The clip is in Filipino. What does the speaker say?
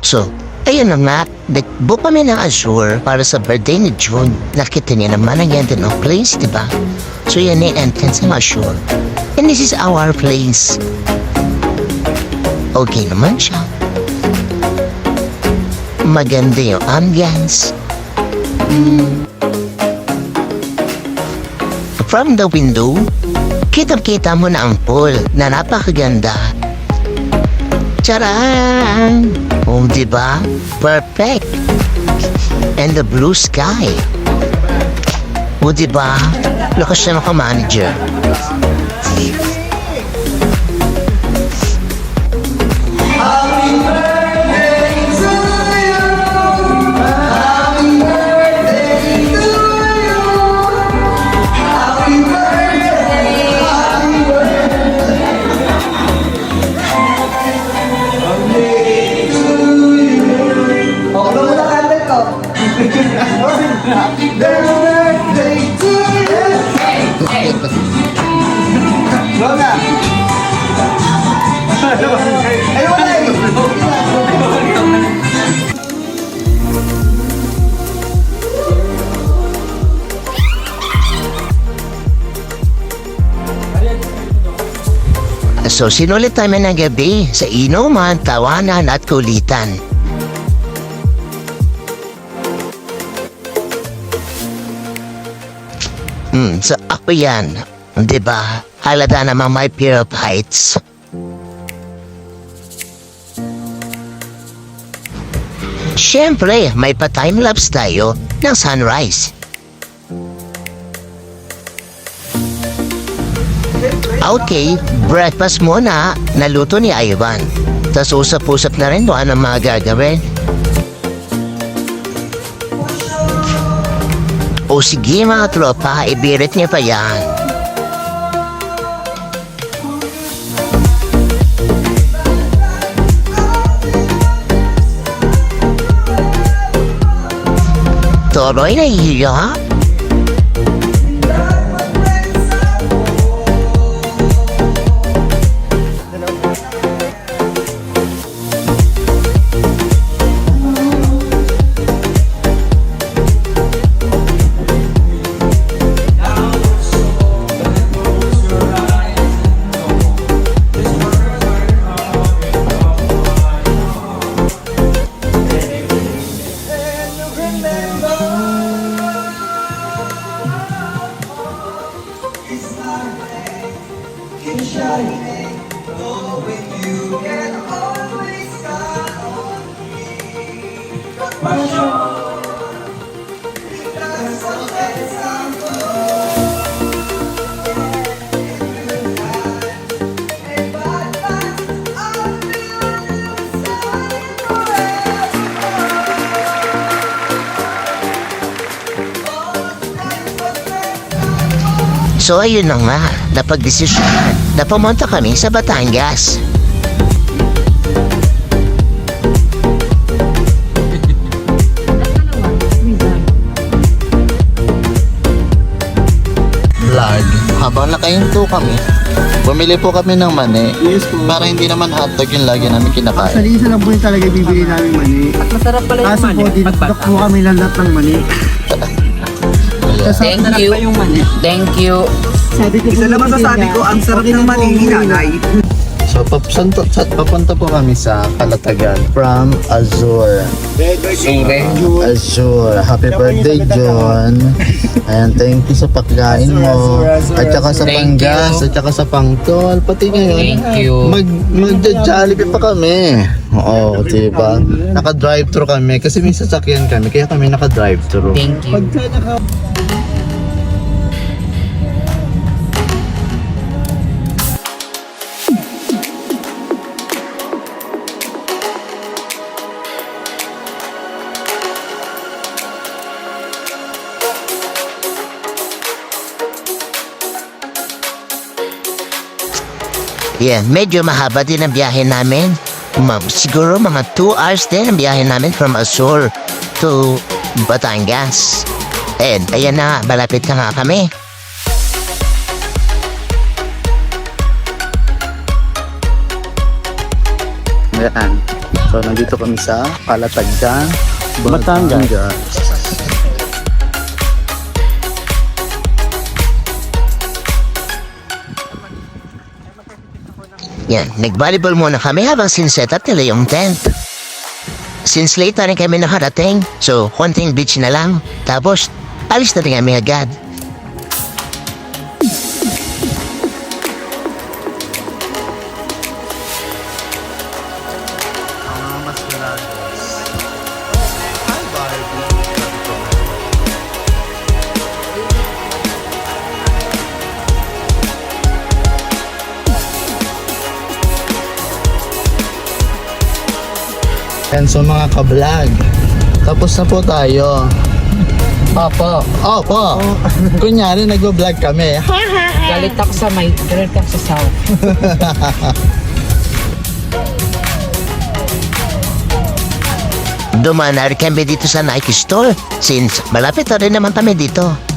So, ayun na nga, nag-book kami ng Azure para sa birthday ni June. Nakita niya naman ang ganda ng place, di ba? So yan yung entrance ng Azure. And this is our place. Okay naman siya. Maganda yung ambience. From the window, kitang-kita mo na ang pool na napakaganda. Charang! Oh, diba? Perfect! And the blue sky. Oh, diba? Lakas siya maka-manager. So sinulit namin ng gabi sa inuman, tawanan at kulitan. So ako yan, diba? Halata namang may fear of heights. Siyempre, may pa-timelapse tayo ng sunrise. Okay, breakfast muna. Naluto ni Ivan. Tapos usap-usap na rin kung anong mga gagawin. O sige mga tropa, ibirit niya pa yan. Toroy na hiya? So ayun na nga, napagdesisyonan na pumunta kami sa Batangas. Vlog. Habang nakahinto kami, bumili po kami ng mani. Yes po. Para hindi naman hotdog yung lagi namin kinakain. Actually, isa lang po yung talaga bibili namin mani. At masarap pala yung Kaso mani. po, dinukdok po kami lang lahat ng mani. Thank you. Thank you. Sabi ko Isa naman sasabi ko, ang sarap ng mani ni nanay. So, papunta po kami sa Kalatagan from Azure. Azure. Happy birthday, John. Ayan, thank you sa pagkain mo. At saka sa Thank panggas, you. at saka sa pangtol. Pati ngayon, Thank you. mag-Jollibee pa kami. Oo, diba? Naka-drive-thru kami kasi may sasakyan kami. Kaya kami naka-drive-thru. Thank you. Yeah, medyo mahaba din ang biyahe namin. Siguro mga 2 hours din ang biyahe namin from Azure to Batangas. And ayan na, malapit na nga kami. Ayan. So, nandito kami sa Palatagan, Batangas. Yan, nag-volleyball muna kami habang sinset up nila yung tent. Since late na rin kami nakarating, so konting beach na lang. Tapos, alis na rin kami agad. And so mga ka-vlog, tapos na po tayo. Opo. Kunyari, nag-vlog kami. Galit ako sa galit ako sa south. Dumaan na rin kami dito sa Nike store since malapit na rin naman kami dito.